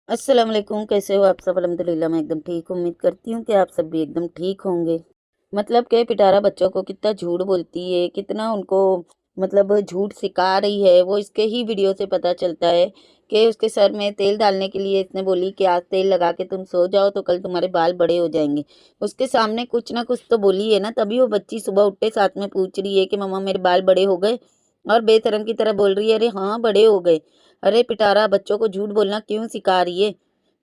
अस्सलाम वालेकुम, कैसे हो आप सब? अल्हम्दुलिल्लाह मैं एकदम ठीक हूँ। उम्मीद करती हूँ कि आप सब भी एकदम ठीक होंगे। मतलब कि पिटारा बच्चों को कितना झूठ बोलती है, कितना उनको मतलब झूठ सिखा रही है, वो इसके ही वीडियो से पता चलता है कि उसके सर में तेल डालने के लिए इसने बोली कि आज तेल लगा के तुम सो जाओ तो कल तुम्हारे बाल बड़े हो जाएँगे। उसके सामने कुछ ना कुछ तो बोली है ना, तभी वो बच्ची सुबह उठते साथ में पूछ रही है कि मम्मा मेरे बाल बड़े हो गए? और बेशर्म की तरह बोल रही है, अरे हाँ, बड़े हो गए। अरे पिटारा, बच्चों को झूठ बोलना क्यों सिखा रही है?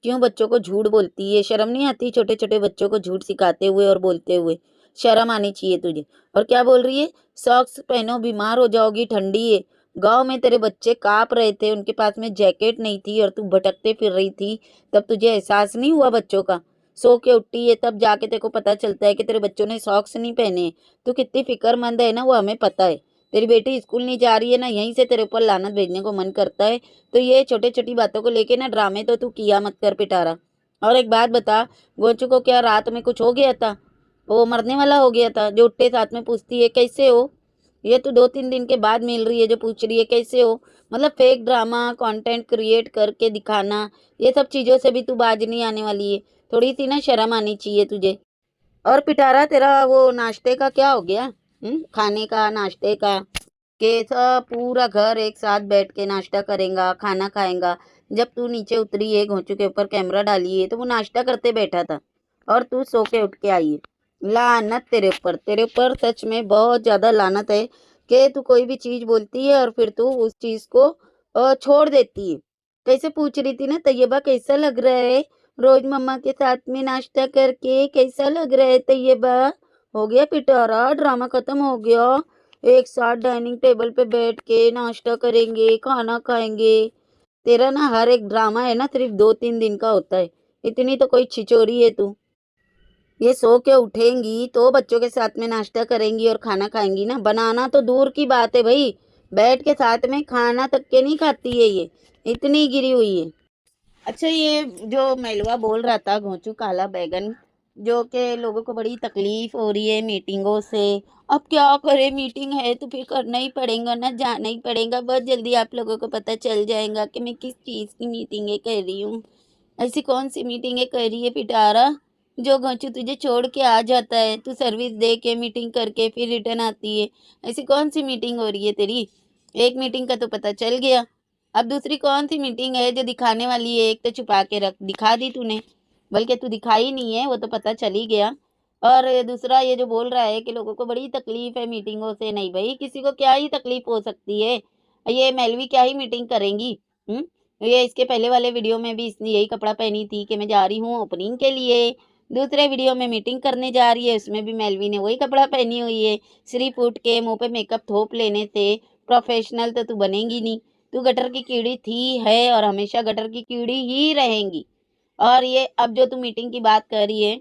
क्यों बच्चों को झूठ बोलती है? शर्म नहीं आती छोटे-छोटे बच्चों को झूठ सिखाते हुए और बोलते हुए? शर्म आनी चाहिए तुझे। और क्या बोल रही है? सॉक्स पहनो, बीमार हो जाओगी, ठंडी है। गाँव में तेरे बच्चे काँप रहे थे, उनके पास में जैकेट नहीं थी और तू भटकते फिर रही थी, तब तुझे एहसास नहीं हुआ बच्चों का? सो के उठती है तब जाके तेरे को पता चलता है कि तेरे बच्चों ने सॉक्स नहीं पहने हैं। तू कितनी फ़िक्रमंद है ना, वो हमें पता है। तेरी बेटी स्कूल नहीं जा रही है ना, यहीं से तेरे ऊपर लानत भेजने को मन करता है। तो ये छोटी-छोटी बातों को लेके ना ड्रामे तो तू किया मत कर पिटारा। और एक बात बता, गोचू को क्या रात में कुछ हो गया था? वो मरने वाला हो गया था जो उठते साथ में पूछती है कैसे हो? ये तो 2-3 दिन के बाद मिल रही है जो पूछ रही है कैसे हो? मतलब फेक ड्रामा, कंटेंट क्रिएट करके दिखाना, ये सब चीज़ों से भी तू बाज नहीं आने वाली है। थोड़ी-सी ना शर्म आनी चाहिए तुझे। और पिटारा, तेरा वो नाश्ते का क्या हो गया? खाने का, नाश्ते का? कि सब पूरा घर एक साथ बैठ के नाश्ता करेगा, खाना खाएगा। जब तू नीचे उतरी है, घोंचू के ऊपर कैमरा डाली है, तो वो नाश्ता करते बैठा था और तू सो के उठ के आई है। लानत तेरे ऊपर सच में बहुत ज़्यादा लानत है कि तू कोई भी चीज़ बोलती है और फिर तू उस चीज़ को छोड़ देती है। कैसे पूछ रही थी ना, तैयबा कैसा लग रहा है? रोज़ मम्मा के साथ में नाश्ता करके कैसा लग रहा है तैयबा? हो गया पिटारा, ड्रामा खत्म हो गया। एक साथ डाइनिंग टेबल पे बैठ के नाश्ता करेंगे, खाना खाएँगे। तेरा ना हर एक ड्रामा है ना सिर्फ़ 2-3 दिन का होता है। इतनी तो कोई छिचोरी है तू। ये सो के उठेंगी तो बच्चों के साथ में नाश्ता करेंगी और खाना खाएँगी ना। बनाना तो दूर की बात है भई, बैठ के साथ में खाना तक के नहीं खाती है ये, इतनी गिरी हुई है। अच्छा, ये जो मेलवा बोल रहा था घोंचू काला बैगन, जो कि लोगों को बड़ी तकलीफ हो रही है मीटिंगों से। अब क्या करें, मीटिंग है तो फिर करना ही पड़ेगा ना, जाना ही पड़ेगा। बहुत जल्दी आप लोगों को पता चल जाएगा कि मैं किस चीज़ की मीटिंगें कर रही हूँ। ऐसी कौन सी मीटिंगें कर रही है पिटारा, जो घोंचू तुझे छोड़ के आ जाता है, तू सर्विस दे के मीटिंग करके फिर रिटर्न आती है। ऐसी कौन सी मीटिंग हो रही है तेरी? एक मीटिंग का तो पता चल गया, अब दूसरी कौन-सी मीटिंग है जो दिखाने वाली है? एक तो छुपा के रख दिखा दी तूने, बल्कि तू दिखाई नहीं है, वो तो पता चल ही गया। और दूसरा ये जो बोल रहा है कि लोगों को बड़ी तकलीफ़ है मीटिंगों से, नहीं भई, किसी को क्या ही तकलीफ़ हो सकती है? ये मौलवी क्या ही मीटिंग करेंगी? हुँ? ये इसके पहले वाले वीडियो में भी इसने यही कपड़ा पहनी थी कि मैं जा रही हूँ ओपनिंग के लिए। दूसरे वीडियो में मीटिंग करने जा रही है, उसमें भी मौलवी ने वही कपड़ा पहनी हुई है। सिर्फ़ उठ के मुँह पे मेकअप थोप लेने से प्रोफ़ेशनल तो तू बनेगी नहीं। तू गटर की कीड़ी थी, है और हमेशा गटर की कीड़ी ही रहेंगी। और ये अब जो तू मीटिंग की बात कर रही है,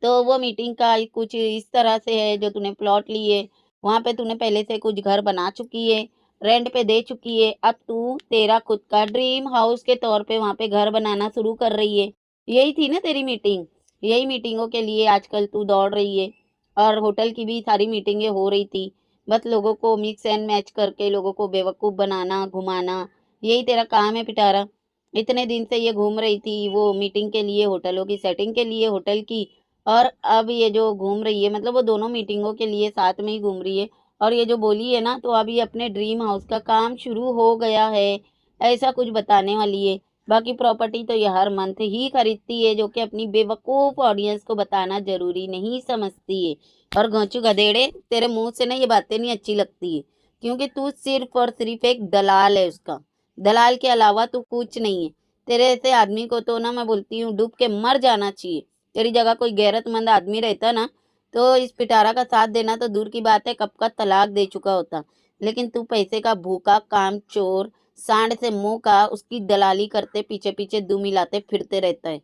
तो वो मीटिंग का कुछ इस तरह से है, जो तूने प्लॉट लिए, वहाँ पे तूने पहले से कुछ घर बना चुकी है, रेंट पे दे चुकी है। अब तू तेरा खुद का ड्रीम हाउस के तौर पे वहाँ पे घर बनाना शुरू कर रही है। यही थी ना तेरी मीटिंग? यही मीटिंगों के लिए आजकल तू दौड़ रही है। और होटल की भी सारी मीटिंगें हो रही थी। बस लोगों को मिक्स एंड मैच करके लोगों को बेवकूफ़ बनाना, घुमाना, यही तेरा काम है पिटारा। इतने दिन से ये घूम रही थी वो मीटिंग के लिए, होटलों की सेटिंग के लिए, होटल की। और अब ये जो घूम रही है, मतलब वो दोनों मीटिंगों के लिए साथ में ही घूम रही है। और ये जो बोली है ना, तो अब ये अपने ड्रीम हाउस का काम शुरू हो गया है, ऐसा कुछ बताने वाली है। बाकी प्रॉपर्टी तो ये हर मंथ ही खरीदती है, जो कि अपनी बेवकूफ़ ऑडियंस को बताना ज़रूरी नहीं समझती है। और घोंचू गधेड़े, तेरे मुँह से ना ये बातें नहीं अच्छी लगती है, क्योंकि तू सिर्फ़ और सिर्फ़ एक दलाल है उसका। दलाल के अलावा तू कुछ नहीं है। तेरे ऐसे आदमी को तो ना मैं बोलती हूँ डूब के मर जाना चाहिए। तेरी जगह कोई गैरतमंद आदमी रहता ना, तो इस पिटारा का साथ देना तो दूर की बात है, कब का तलाक दे चुका होता। लेकिन तू पैसे का भूखा कामचोर, सांड से मुँह का, उसकी दलाली करते पीछे-पीछे दुम हिलाते फिरते रहता है।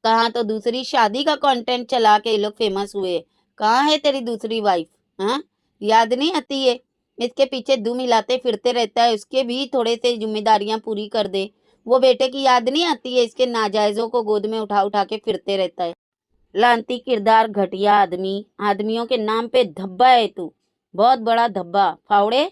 कहाँ तो दूसरी शादी का कंटेंट चला के ये लोग फेमस हुए। कहाँ है तेरी दूसरी वाइफ? हाँ? याद नहीं आती है? इसके पीछे दुम हिलाते फिरते रहता है, उसके भी थोड़े से ज़िम्मेदारियाँ पूरी कर दे। वो बेटे की याद नहीं आती है? इसके नाजायज़ों को गोद में उठा-उठा के फिरते रहता है। लानती किरदार, घटिया आदमी, आदमियों के नाम पे धब्बा है तू, बहुत बड़ा धब्बा, फावड़े।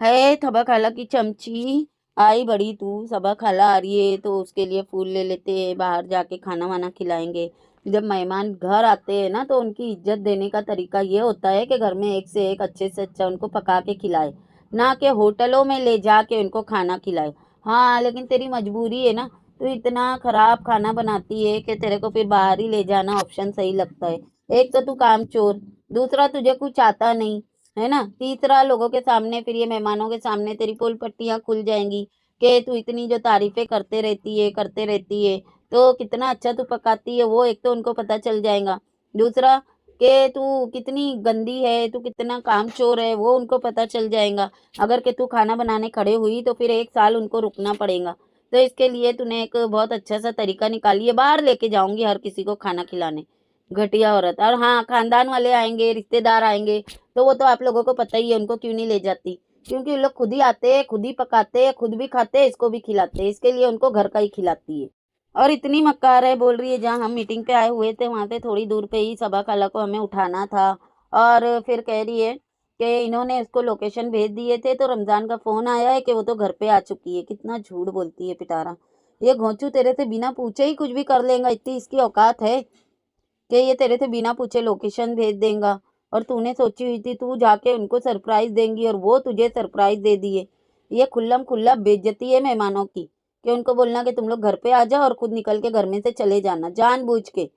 है थबा खाला की चमची, आई बड़ी तू, सबा खाला आ रही है तो उसके लिए फूल ले लेते हैं, बाहर जाके खाना वाना खिलाएंगे। जब मेहमान घर आते हैं ना तो उनकी इज्जत देने का तरीका ये होता है कि घर में एक से एक अच्छे से अच्छा उनको पका के खिलाए, ना कि होटलों में ले जाके उनको खाना खिलाए। हाँ लेकिन तेरी मजबूरी है ना, तू इतना खराब खाना बनाती है कि तेरे को फिर बाहर ही ले जाना ऑप्शन सही लगता है। एक तो तू काम चोर, दूसरा तुझे कुछ आता नहीं, है ना, तीसरा लोगों के सामने फिर ये मेहमानों के सामने तेरी पोल पट्टियां खुल जाएंगी कि तू इतनी जो तारीफें करते रहती है, तो कितना अच्छा तू पकाती है वो एक तो उनको पता चल जाएगा। दूसरा कि तू कितनी गंदी है, तू कितना कामचोर है वो उनको पता चल जाएगा। अगर कि तू खाना बनाने खड़े हुई तो फिर 1 साल उनको रुकना पड़ेगा। तो इसके लिए तूने एक बहुत अच्छा सा तरीका निकाली है, बाहर लेके जाऊंगी हर किसी को खाना खिलाने। घटिया औरत। और हाँ, खानदान वाले आएंगे, रिश्तेदार आएंगे, तो वो तो आप लोगों को पता ही है उनको क्यों नहीं ले जाती, क्योंकि वो लोग खुद ही आते हैं, खुद ही पकाते हैं, खुद भी खाते हैं, इसको भी खिलाते हैं, इसके लिए उनको घर का ही खिलाती है। और इतनी मक्कार है, बोल रही है जहाँ हम मीटिंग पे आए हुए थे वहां से थोड़ी दूर पे ही सबा खाला को हमें उठाना था। और फिर कह रही है कि इन्होंने इसको लोकेशन भेज दिए थे तो रमजान का फोन आया है कि वो तो घर पे आ चुकी है। कितना झूठ बोलती है पिटारा। ये घोंचू तेरे से बिना पूछे ही कुछ भी कर लेगा, इतनी इसकी औकात है कि ये तेरे से बिना पूछे लोकेशन भेज देगा। और तूने सोची हुई थी तू जाके उनको सरप्राइज देंगी और वो तुझे सरप्राइज दे दिए। ये खुल्लम खुल्ला बेइज्जती है मेहमानों की, कि उनको बोलना कि तुम लोग घर पे आ जाओ और खुद निकल के घर में से चले जाना जानबूझ के,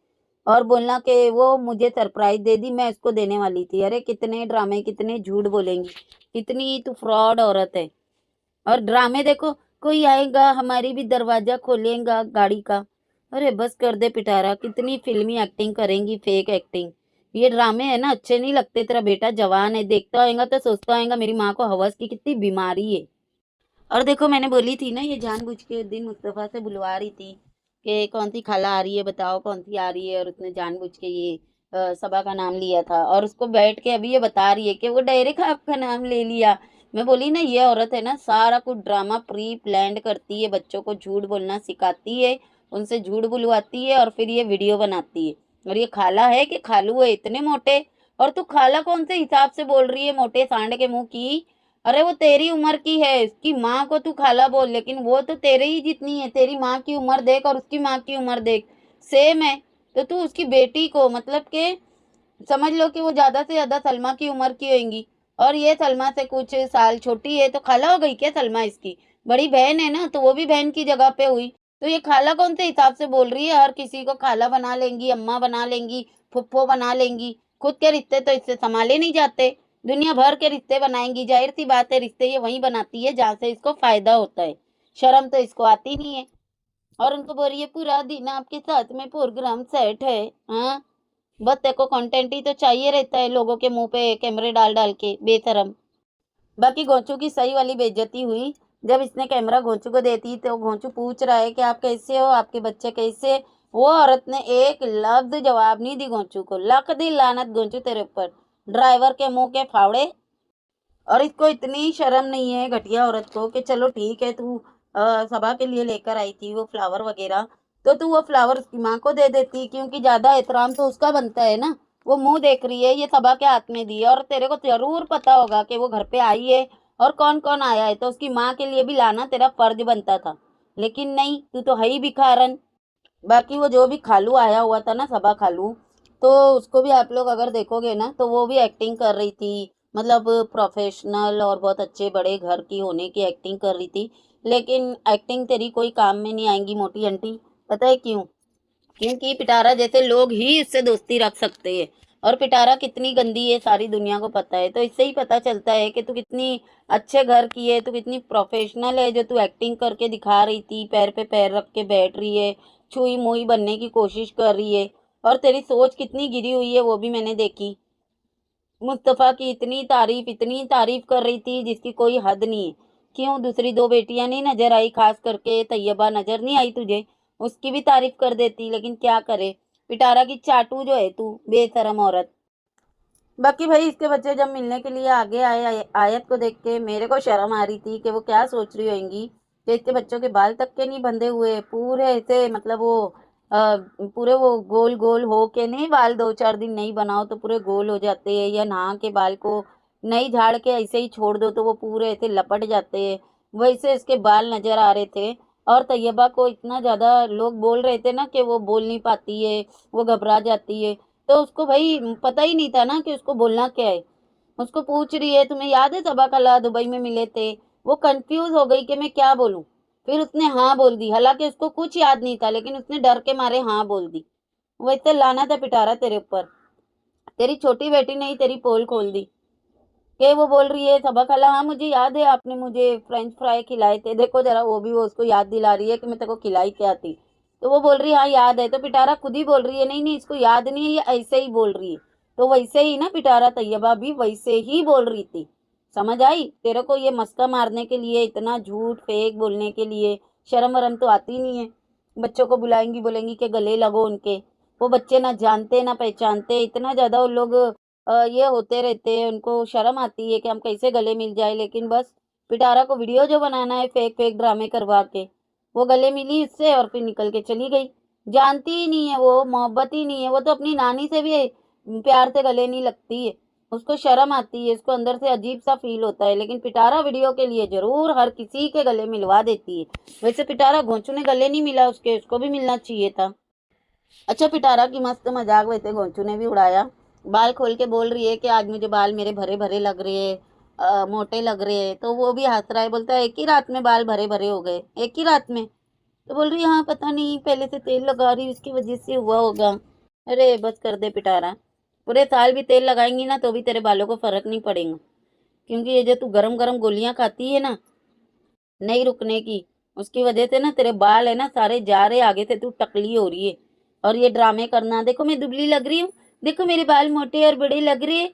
और बोलना कि वो मुझे सरप्राइज दे दी, मैं इसको देने वाली थी। अरे कितने ड्रामे, कितने झूठ बोलेंगी, कितनी तू फ्रॉड औरत है। और ड्रामे देखो, कोई आएगा हमारी भी दरवाजा खोलेगा गाड़ी का। अरे बस कर दे पिटारा, कितनी फिल्मी एक्टिंग करेंगी, फेक एक्टिंग। ये ड्रामे है ना अच्छे नहीं लगते। तेरा बेटा जवान है, देखता होगा तो सोचता होगा मेरी माँ को हवस की कितनी बीमारी है। और देखो मैंने बोली थी ना, ये जानबूझ के उस दिन मुस्तफ़ा से बुलवा रही थी कि कौन सी खाला आ रही है, बताओ कौन सी आ रही है, और उसने जानबूझ के ये सबा का नाम लिया था और उसको बैठ के अभी ये बता रही है कि वो डायरेक्ट आपका नाम ले लिया। मैं बोली ना ये औरत है ना, सारा कुछ ड्रामा प्री प्लान्ड करती है, बच्चों को झूठ बोलना सिखाती है, उनसे झूठ बुलवाती है और फिर ये वीडियो बनाती है। और ये खाला है कि खालू है, इतने मोटे। और तू खाला कौन से हिसाब से बोल रही है मोटे सांड के मुंह की। अरे वो तेरी उम्र की है, उसकी माँ को तू खाला बोल, लेकिन वो तो तेरे ही जितनी है। तेरी माँ की उम्र देख और उसकी माँ की उम्र देख, सेम है। तो तू उसकी बेटी को मतलब के समझ लो कि वो ज्यादा से ज्यादा सलमा की उम्र की होंगी, और ये सलमा से कुछ साल छोटी है, तो खाला हो गई क्या सलमा इसकी? बड़ी बहन है ना, तो वो भी बहन की जगह पे हुई। तो ये खाला कौन से हिसाब से बोल रही है? हर किसी को खाला बना लेंगी, अम्मा बना लेंगी, फुप्पो बना लेंगी। खुद के रिश्ते तो इससे संभाले नहीं जाते, दुनिया भर के रिश्ते बनाएंगी। जाहिर सी बात है रिश्ते ये वहीं बनाती है जहाँ से इसको फायदा होता है। शर्म तो इसको आती नहीं है। और उनको बोल रही है पूरा दिन आपके साथ में प्रोग्राम सेट है। हाँ, बस तेरे को कंटेंट ही तो चाहिए रहता है, लोगों के मुंह पे कैमरे डाल डाल के बेशरम। बाकी गोचू की सही वाली बेइज्जती हुई जब इसने कैमरा गोचू को देती तो गोचू पूछ रहा है कि आप कैसे हो, आपके बच्चे कैसे। वो औरत ने एक लफ्ज जवाब नहीं दी गोचू को। लख दी लानत गोचू तेरे ऊपर, ड्राइवर के मुंह के फावड़े। और इसको इतनी शर्म नहीं है घटिया औरत को कि चलो ठीक है तू सभा के लिए लेकर आई थी वो फ्लावर वगैरह, तो तू वो फ्लावर उसकी माँ को दे देती, क्योंकि ज्यादा एहतराम तो उसका बनता है ना। वो मुंह देख रही है ये सभा के हाथ में दी है, और तेरे को जरूर पता होगा कि वो घर पे आई है और कौन कौन आया है, तो उसकी माँ के लिए भी लाना तेरा फर्ज बनता था। लेकिन नहीं, तू तो है ही भिखारन। बाकी वो जो भी खालू आया हुआ था ना, सबा खालू, तो उसको भी आप लोग अगर देखोगे ना तो वो भी एक्टिंग कर रही थी, मतलब प्रोफेशनल और बहुत अच्छे बड़े घर की होने की एक्टिंग कर रही थी। लेकिन एक्टिंग तेरी कोई काम में नहीं आएगी मोटी आंटी। पता है क्यों? क्योंकि पिटारा जैसे लोग ही इससे दोस्ती रख सकते हैं, और पिटारा कितनी गंदी है सारी दुनिया को पता है। तो इससे ही पता चलता है कि तू कितनी अच्छे घर की है, तू कितनी प्रोफेशनल है, जो तू एक्टिंग करके दिखा रही थी, पैर पे पैर रख के बैठ रही है, छुई मुई बनने की कोशिश कर रही है। और तेरी सोच कितनी गिरी हुई है वो भी मैंने देखी। मुस्तफ़ा की इतनी तारीफ कर रही थी जिसकी कोई हद नहीं है। क्यों दूसरी दो बेटियां नहीं नजर आई? खास करके तैयबा नजर नहीं आई तुझे? उसकी भी तारीफ कर देती, लेकिन क्या करे, पिटारा की चाटू जो है तू, बेशरम औरत। बाकी भाई इसके बच्चे जब मिलने के लिए आगे आए, आयत को देख के मेरे को शर्म आ रही थी कि वो क्या सोच रही होंगी कि इसके बच्चों के बाल तक के नहीं बंधे हुए, पूरे ऐसे मतलब वो पूरे वो गोल गोल हो के नहीं, बाल 2-4 दिन नहीं बनाओ तो पूरे गोल हो जाते हैं, या नहा के बाल को नहीं झाड़ के ऐसे ही छोड़ दो तो वो पूरे ऐसे लपट जाते हैं। वैसे इसके बाल नजर आ रहे थे। और तैयबा को इतना ज्यादा लोग बोल रहे थे ना कि वो बोल नहीं पाती है, वो घबरा जाती है। तो उसको भाई पता ही नहीं था ना कि उसको बोलना क्या है। उसको पूछ रही है, तुम्हें याद है सबा कला दुबई में मिले थे? वो कंफ्यूज हो गई कि मैं क्या बोलूं। फिर उसने हाँ बोल दी, हालांकि उसको कुछ याद नहीं था, लेकिन उसने डर के मारे हाँ बोल दी। वैसे लाना था पिटारा तेरे ऊपर, तेरी छोटी बेटी ने ही तेरी पोल खोल दी। के वो बोल रही है सबा खाला, हाँ मुझे याद है आपने मुझे फ्रेंच फ्राई खिलाए थे, देखो जरा वो भी वो उसको याद दिला रही है कि मैं तेरे को खिलाई क्या थी। तो वो बोल रही है हाँ याद है। तो पिटारा खुद ही बोल रही है नहीं नहीं इसको याद नहीं है, ये ऐसे ही बोल रही है। तो वैसे ही ना पिटारा तैयबा भी वैसे ही बोल रही थी। समझ आई तेरे को? ये मस्का मारने के लिए, इतना झूठ फेक बोलने के लिए शर्म वरम तो आती नहीं है। बच्चों को बुलाएंगी, बोलेंगी कि गले लगो उनके। वो बच्चे ना जानते ना पहचानते, इतना ज्यादा उन लोग ये होते रहते हैं, उनको शर्म आती है कि हम कैसे गले मिल जाए। लेकिन बस पिटारा को वीडियो जो बनाना है फेक फेक ड्रामे करवा के, वो गले मिली उससे और फिर निकल के चली गई। जानती ही नहीं है, वो मोहब्बत ही नहीं है। वो तो अपनी नानी से भी प्यार से गले नहीं लगती है, उसको शर्म आती है, उसको अंदर से अजीब सा फील होता है। लेकिन पिटारा वीडियो के लिए जरूर हर किसी के गले मिलवा देती है। वैसे पिटारा घोंचू ने गले नहीं मिला उसके, उसको भी मिलना चाहिए था। अच्छा पिटारा की मस्त मजाक वैसे गोंचू ने भी उड़ाया। बाल खोल के बोल रही है कि आज मुझे बाल मेरे भरे भरे लग रहे हैं, मोटे लग रहे हैं। तो वो भी हंस रहा है, बोलता है एक ही रात में बाल भरे भरे हो गए, एक ही रात में? तो बोल रही है हाँ पता नहीं, पहले से तेल लगा रही उसकी वजह से हुआ होगा। अरे बस कर दे पिटारा, पूरे साल भी तेल लगाएंगी ना तो भी तेरे बालों को फर्क नहीं पड़ेगा। क्योंकि ये जो तू गरम गरम गोलियां खाती है ना, नहीं रुकने की, उसकी वजह से ना तेरे बाल है ना सारे जा रहे, आगे से तू टकली हो रही है। और ये ड्रामे करना, देखो मैं दुबली लग रही हूँ, देखो मेरे बाल मोटे और बड़े लग रहे हैं।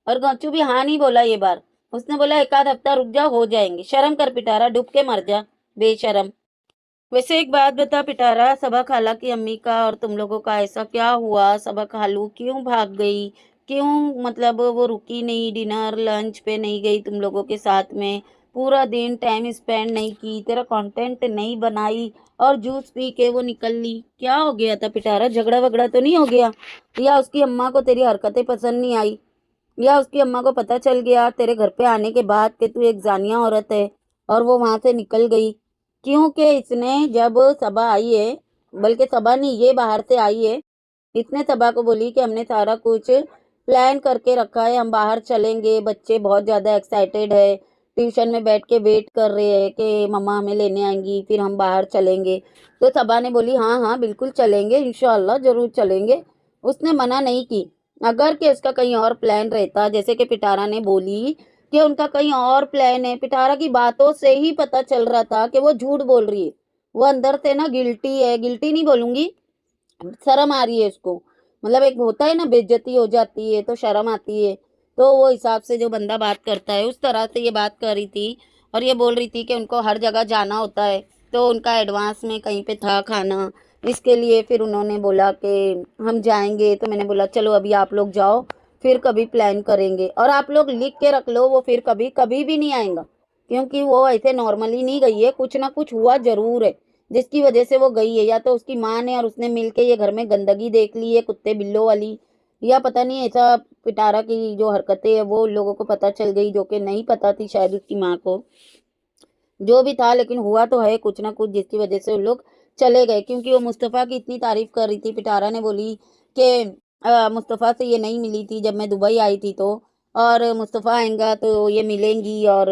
और गौचू भी हाँ नहीं बोला ये बार, उसने बोला एक आध हफ्ता रुक जाओ हो जाएंगे। शर्म कर पिटारा, डूब के मर जा बेशरम। वैसे एक बात बता पिटारा, सबा खाला की अम्मी का और तुम लोगों का ऐसा क्या हुआ? सबा खालू क्यों भाग गई? क्यों मतलब वो रुकी नहीं, डिनर लंच पे नहीं गई तुम लोगों के साथ में? पूरा दिन टाइम स्पेंड नहीं की, तेरा कंटेंट नहीं बनाई, और जूस पी के वो निकल ली। क्या हो गया था पिटारा? झगड़ा वगड़ा तो नहीं हो गया? या उसकी अम्मा को तेरी हरकतें पसंद नहीं आई? या उसकी अम्मा को पता चल गया तेरे घर पे आने के बाद कि तू एक जानिया औरत है और वो वहां से निकल गई? क्योंकि इसने जब सबा आई है, बल्कि सबा नहीं ये बाहर से आई है, इसने सबा को बोली कि हमने सारा कुछ प्लान करके रखा है, हम बाहर चलेंगे, बच्चे बहुत ज़्यादा एक्साइटेड है, ट्यूशन में बैठ के वेट कर रहे हैं कि मम्मा हमें लेने आएंगी, फिर हम बाहर चलेंगे। तो सबा ने बोली हाँ हाँ बिल्कुल चलेंगे, इंशाल्लाह जरूर चलेंगे। उसने मना नहीं की। अगर कि उसका कहीं और प्लान रहता, जैसे कि पिटारा ने बोली कि उनका कहीं और प्लान है, पिटारा की बातों से ही पता चल रहा था कि वो झूठ बोल रही है। वो अंदर से ना गिल्टी है, गिल्टी नहीं बोलूंगी, शर्म आ रही है इसको। मतलब एक होता है ना बेइज्जती हो जाती है तो शर्म आती है। तो वो हिसाब से जो बंदा बात करता है उस तरह से ये बात कर रही थी। और ये बोल रही थी कि उनको हर जगह जाना होता है, तो उनका एडवांस में कहीं पे था खाना, इसके लिए फिर उन्होंने बोला कि हम जाएंगे। तो मैंने बोला चलो अभी आप लोग जाओ, फिर कभी प्लान करेंगे। और आप लोग लिख के रख लो, वो फिर कभी कभी भी नहीं आएगा, क्योंकि वो ऐसे नॉर्मली नहीं गई है, कुछ ना कुछ हुआ जरूर है जिसकी वजह से वो गई है। या तो उसकी माँ ने और उसने मिलके ये घर में गंदगी देख ली है कुत्ते बिल्लों वाली, या पता नहीं ऐसा पिटारा की जो हरकतें है वो उन लोगों को पता चल गई, जो कि नहीं पता थी शायद उसकी माँ को। जो भी था लेकिन हुआ तो है कुछ ना कुछ, जिसकी वजह से उन लोग चले गए। क्योंकि वो मुस्तफ़ा की इतनी तारीफ कर रही थी, पिटारा ने बोली कि मुस्तफ़ा से ये नहीं मिली थी जब मैं दुबई आई थी, तो और मुस्तफ़ा आएगा तो ये मिलेंगी। और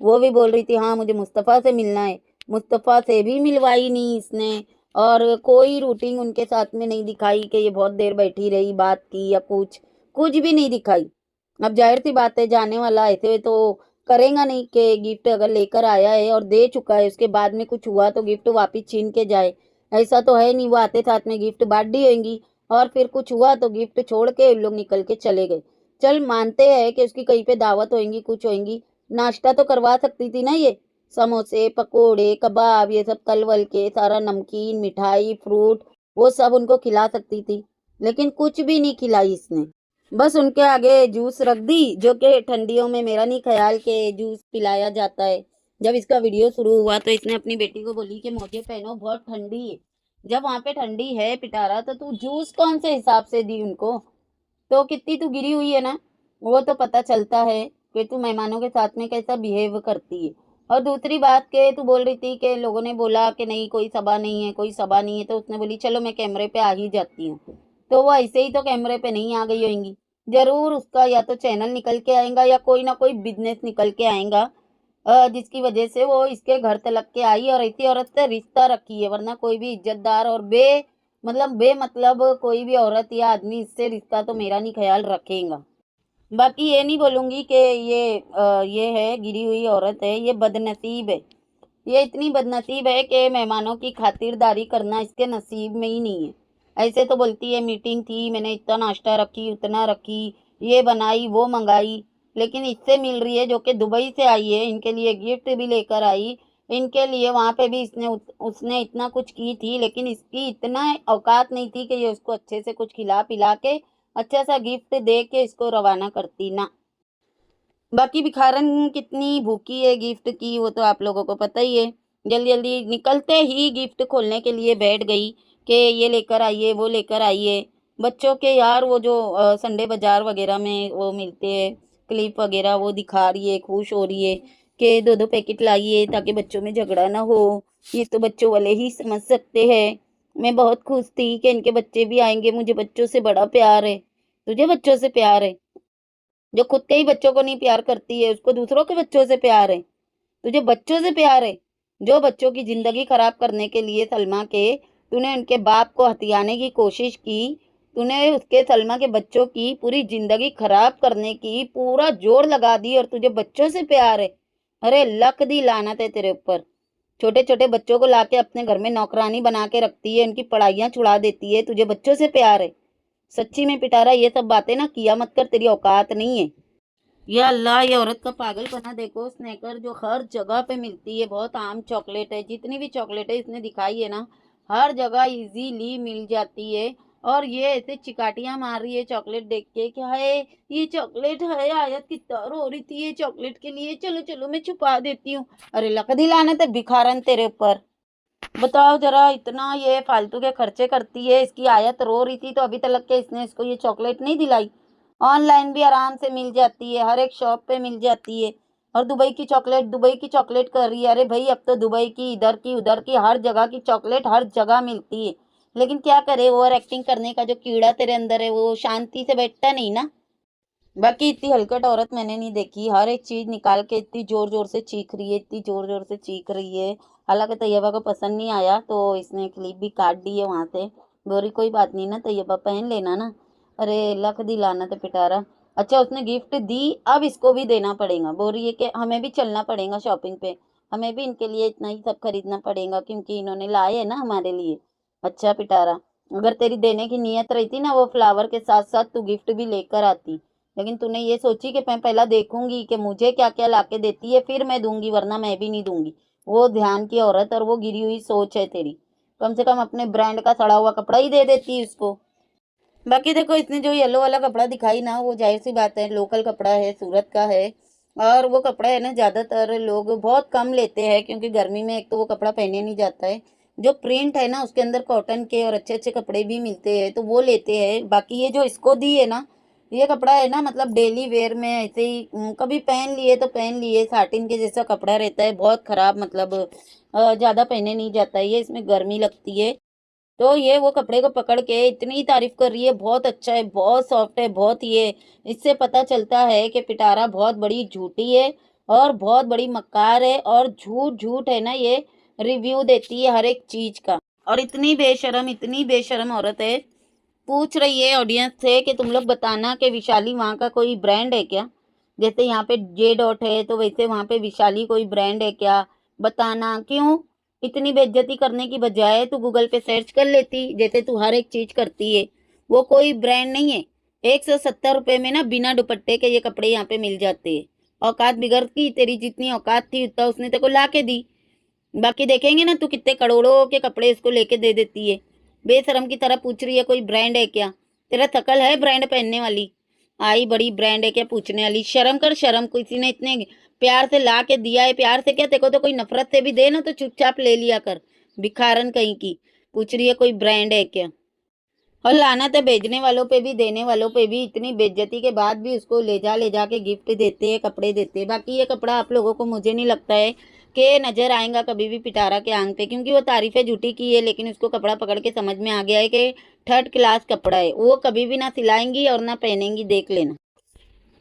वो भी बोल रही थी हाँ मुझे मुस्तफ़ा से मिलना है। मुस्तफ़ा से भी मिलवाई नहीं इसने, और कोई रूटीन उनके साथ में नहीं दिखाई कि ये बहुत देर बैठी रही बात की या कुछ, कुछ भी नहीं दिखाई। अब जाहिर सी बात है जाने वाला ऐसे तो करेगा नहीं कि गिफ्ट अगर लेकर आया है और दे चुका है उसके बाद में कुछ हुआ तो गिफ्ट वापिस छीन के जाए। ऐसा तो है नहीं, वो आते साथ में गिफ्ट बांट दी होंगी और फिर कुछ हुआ तो गिफ्ट छोड़ के उन लोग निकल के चले गए। चल मानते हैं कि उसकी कहीं पे दावत होगी कुछ होगी, नाश्ता तो करवा सकती थी ना ये, समोसे पकोड़े कबाब ये सब तल वल के सारा नमकीन मिठाई फ्रूट वो सब उनको खिला सकती थी। लेकिन कुछ भी नहीं खिलाई इसने, बस उनके आगे जूस रख दी, जो कि ठंडियों में मेरा नहीं ख्याल कि जूस पिलाया जाता है। जब इसका वीडियो शुरू हुआ तो इसने अपनी बेटी को बोली कि मोजे पहनो बहुत ठंडी है। जब वहां पे ठंडी है पिटारा तो तू जूस कौन से हिसाब से दी उनको? तो कितनी तू गिरी हुई है ना, वो तो पता चलता है कि तू मेहमानों के साथ में कैसा बिहेव करती है। और दूसरी बात के तू बोल रही थी कि लोगों ने बोला कि नहीं कोई सबा नहीं है, कोई सबा नहीं है, तो उसने बोली चलो मैं कैमरे पे आ ही जाती हूँ। तो वो ऐसे ही तो कैमरे पे नहीं आ गई होंगी, जरूर उसका या तो चैनल निकल के आएगा या कोई ना कोई बिजनेस निकल के आएगा, जिसकी वजह से वो इसके घर तलक के आई और ऐसी औरत से रिश्ता रखी है। वरना कोई भी इज्जतदार और बेमतलब कोई भी औरत या आदमी इससे रिश्ता तो मेरा नहीं ख्याल रखेगा। बाकी ये नहीं बोलूंगी कि ये है गिरी हुई औरत है, ये बदनसीब है। ये इतनी बदनसीब है कि मेहमानों की खातिरदारी करना इसके नसीब में ही नहीं है। ऐसे तो बोलती है मीटिंग थी, मैंने इतना नाश्ता रखी, उतना रखी, ये बनाई, वो मंगाई, लेकिन इससे मिल रही है जो कि दुबई से आई है, इनके लिए गिफ्ट भी लेकर आई, इनके लिए वहां पे भी उसने इतना कुछ की थी, लेकिन इसकी इतना औकात नहीं थी कि ये उसको अच्छे से कुछ खिला पिला के अच्छा सा गिफ्ट दे के इसको रवाना करती ना। बाकी भिखारन कितनी भूखी है गिफ्ट की वो तो आप लोगों को पता ही है। जल्दी जल्दी निकलते ही गिफ्ट खोलने के लिए बैठ गई कि ये लेकर आइए, वो लेकर आइए। बच्चों के यार वो जो संडे बाजार वगैरह में वो मिलते हैं क्लिप वगैरह, वो दिखा रही है, खुश हो रही है कि दो दो पैकेट लाइए ताकि बच्चों में झगड़ा ना हो। ये तो बच्चों वाले ही समझ सकते हैं। मैं बहुत खुश थी कि इनके बच्चे भी आएंगे, मुझे बच्चों से बड़ा प्यार है। तुझे बच्चों से प्यार है? जो खुद के ही बच्चों को नहीं प्यार करती है उसको दूसरों के बच्चों से प्यार है। तुझे बच्चों से प्यार है? जो बच्चों की जिंदगी खराब करने के लिए सलमा के तूने उनके बाप को हथियाने की कोशिश की, तूने उसके सलमा के बच्चों की पूरी जिंदगी खराब करने की पूरा जोर लगा दी और तुझे बच्चों से प्यार है। अरे लक दी लानत है तेरे ऊपर। छोटे छोटे बच्चों को लाके अपने घर में नौकरानी बना के रखती है, उनकी पढ़ाइयाँ छुड़ा देती है, तुझे बच्चों से प्यार है? सच्ची में पिटारा ये सब बातें ना किया मत कर, तेरी औकात नहीं है। या अल्लाह, ये औरत का पागलपना देखो। स्नैकर जो हर जगह पे मिलती है, बहुत आम चॉकलेट है, जितनी भी चॉकलेट है इसने दिखाई है ना, हर जगह इजीली मिल जाती है। और ये ऐसे चिकाटियां मार रही है चॉकलेट देख के कि हाय ये चॉकलेट है, आयत की तर हो रही थी ये चॉकलेट के लिए, चलो चलो मैं छुपा देती हूँ। अरे लकदी लानत है भिखारन तेरे ऊपर। बताओ जरा, इतना ये फालतू के खर्चे करती है, इसकी आयत रो रही थी तो अभी तक के इसने इसको ये चॉकलेट नहीं दिलाई। ऑनलाइन भी आराम से मिल जाती है, हर एक शॉप पे मिल जाती है। और दुबई की चॉकलेट कर रही है। अरे भाई अब तो दुबई की, इधर की, उधर की, हर जगह की चॉकलेट हर जगह मिलती है। लेकिन क्या करे, ओवर एक्टिंग करने का जो कीड़ा तेरे अंदर है वो शांति से बैठता नहीं ना। बाकी इतनी हलकट औरत मैंने नहीं देखी, हर एक चीज निकाल के इतनी जोर जोर से चीख रही है, इतनी जोर जोर से चीख रही है। हालांकि तैयबा को पसंद नहीं आया तो इसने क्लिप भी काट दी है वहां से। बोरी कोई बात नहीं ना तैयबा, पहन लेना ना। अरे लख दी लानत है पिटारा। अच्छा उसने गिफ्ट दी, अब इसको भी देना पड़ेगा। बोल रही है कि हमें भी चलना पड़ेगा शॉपिंग पे, हमें भी इनके लिए इतना ही सब खरीदना पड़ेगा क्योंकि इन्होंने लाए है ना हमारे लिए। अच्छा पिटारा, अगर तेरी देने की नीयत रही थी ना, वो फ्लावर के साथ साथ तू गिफ्ट भी लेकर आती। लेकिन तूने ये सोची कि मैं पहला देखूंगी कि मुझे क्या क्या लाके देती है फिर मैं दूंगी, वरना मैं भी नहीं दूंगी। वो ध्यान की औरत और वो गिरी हुई सोच है तेरी। कम से कम अपने ब्रांड का सड़ा हुआ कपड़ा ही दे देती है उसको। बाकी देखो इसने जो येलो वाला कपड़ा दिखाई ना, वो जाहिर सी बात है लोकल कपड़ा है, सूरत का है। और वो कपड़ा है ना ज्यादातर लोग बहुत कम लेते हैं क्योंकि गर्मी में एक तो वो कपड़ा पहने नहीं जाता है। जो प्रिंट है ना उसके अंदर कॉटन के और अच्छे अच्छे कपड़े भी मिलते हैं तो वो लेते हैं। बाकी ये जो इसको दी है ना, ये कपड़ा है ना मतलब डेली वेयर में ऐसे ही कभी पहन लिए तो पहन लिए, साटिन के जैसा कपड़ा रहता है, बहुत खराब मतलब ज्यादा पहने नहीं जाता है ये, इसमें गर्मी लगती है। तो ये वो कपड़े को पकड़ के इतनी तारीफ कर रही है, बहुत अच्छा है, बहुत सॉफ्ट है, बहुत ये। इससे पता चलता है कि पिटारा बहुत बड़ी झूठी है और बहुत बड़ी मक्कार है, और झूठ झूठ है ना ये रिव्यू देती है हर एक चीज का। और इतनी बेशरम औरत है। पूछ रही है ऑडियंस से कि तुम लोग बताना कि विशाली वहाँ का कोई ब्रांड है क्या? जैसे यहाँ पे जे डॉट है तो वैसे वहाँ पे विशाली कोई ब्रांड है क्या? बताना। क्यों इतनी बेइज्जती करने की बजाय तू गूगल पे सर्च कर लेती जैसे तू हर एक चीज करती है। वो कोई ब्रांड नहीं है। 170 रुपये में ना बिना दुपट्टे के ये कपड़े यहाँ पे मिल जाते हैं। औकात बिगड़ की तेरी, जितनी औकात थी उतना उसने तेरे को ला के दी। बाकी देखेंगे ना तू कितने करोड़ों के कपड़े इसको लेके दे देती है। बेशरम की तरह पूछ रही है कोई ब्रांड है क्या? तेरा शकल है ब्रांड पहनने वाली? आई बड़ी ब्रांड है क्या पूछने वाली? शर्म कर शर्म, किसी ने इतने प्यार से ला के दिया है। प्यार से क्या, तेको तो कोई नफरत से भी दे ना तो चुपचाप ले लिया कर। भिखारन कहीं की पूछ रही है कोई ब्रांड है क्या? और लानत है भेजने वालों पे भी देने वालों पे भी, इतनी बेइज्जती के बाद भी उसको ले जा के गिफ्ट देते हैं, कपड़े देते हैं। बाकी ये कपड़ा आप लोगों को मुझे नहीं लगता है के नजर आएगा कभी भी पिटारा के आंग पे, क्योंकि वो तारीफें झूठी की है, लेकिन उसको कपड़ा पकड़ के समझ में आ गया है कि थर्ड क्लास कपड़ा है, वो कभी भी ना सिलाएंगी और ना पहनेंगी, देख लेना।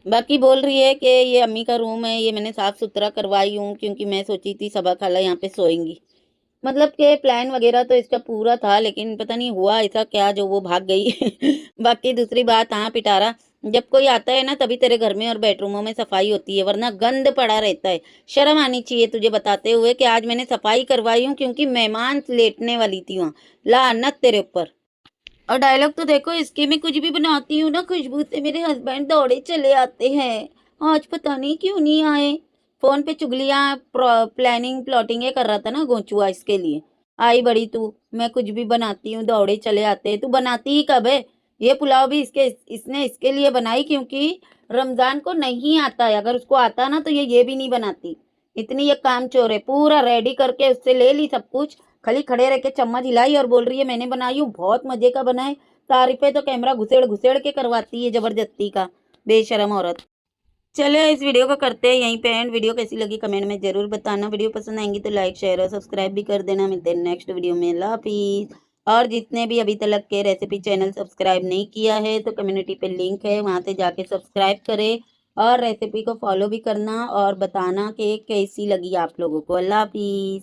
बाकी बोल रही है कि ये अम्मी का रूम है, ये मैंने साफ सुथरा करवाई हूँ क्योंकि मैं सोची थी सबा खाला यहाँ पे सोएंगी। मतलब कि प्लान वगैरह तो इसका पूरा था, लेकिन पता नहीं हुआ ऐसा क्या जो वो भाग गई। बाकी दूसरी बात, हाँ पिटारा, जब कोई आता है ना तभी तेरे घर में और बेडरूमों में सफाई होती है, वरना गंद पड़ा रहता है। शर्म आनी चाहिए तुझे बताते हुए कि आज मैंने सफाई करवाई हूँ क्योंकि मेहमान लेटने वाली थी वहाँ। लानत तेरे ऊपर। और डायलॉग तो देखो इसके, मैं कुछ भी बनाती हूँ ना खुशबू से मेरे हस्बैंड दौड़े चले आते हैं। आज पता नहीं क्यों नहीं आए। फोन पे चुगलियां प्लानिंग प्लॉटिंग कर रहा था ना गोचुआ, इसके लिए आई बड़ी तू। मैं कुछ भी बनाती हूँ दौड़े चले आते हैं, तू बनाती ही कब है? ये पुलाव भी इसने इसके लिए बनाई क्योंकि रमजान को नहीं आता है, अगर उसको आता ना तो ये भी नहीं बनाती। इतनी ये काम चोर है, पूरा रेडी करके उससे ले ली सब कुछ, खाली खड़े रह के चम्मच हिलाई और बोल रही है मैंने बनाई हूँ, बहुत मजे का बना है। तारीफें तो कैमरा घुसेड़ घुसेड़ के करवाती है जबरदस्ती का, बेशरम औरत। चलो इस वीडियो को करते हैं यहीं पे एंड। वीडियो कैसी लगी कमेंट में जरूर बताना। वीडियो पसंद आएंगी तो लाइक शेयर और सब्सक्राइब भी कर देना। मिलते हैं नेक्स्ट वीडियो में। अल्लाह हाफिज। और जितने भी अभी तक के रेसिपी चैनल सब्सक्राइब नहीं किया है तो कम्युनिटी पे लिंक है, वहां से जाके सब्सक्राइब करें और रेसिपी को फॉलो भी करना और बताना कि कैसी लगी आप लोगों को। अल्लाह हाफिज।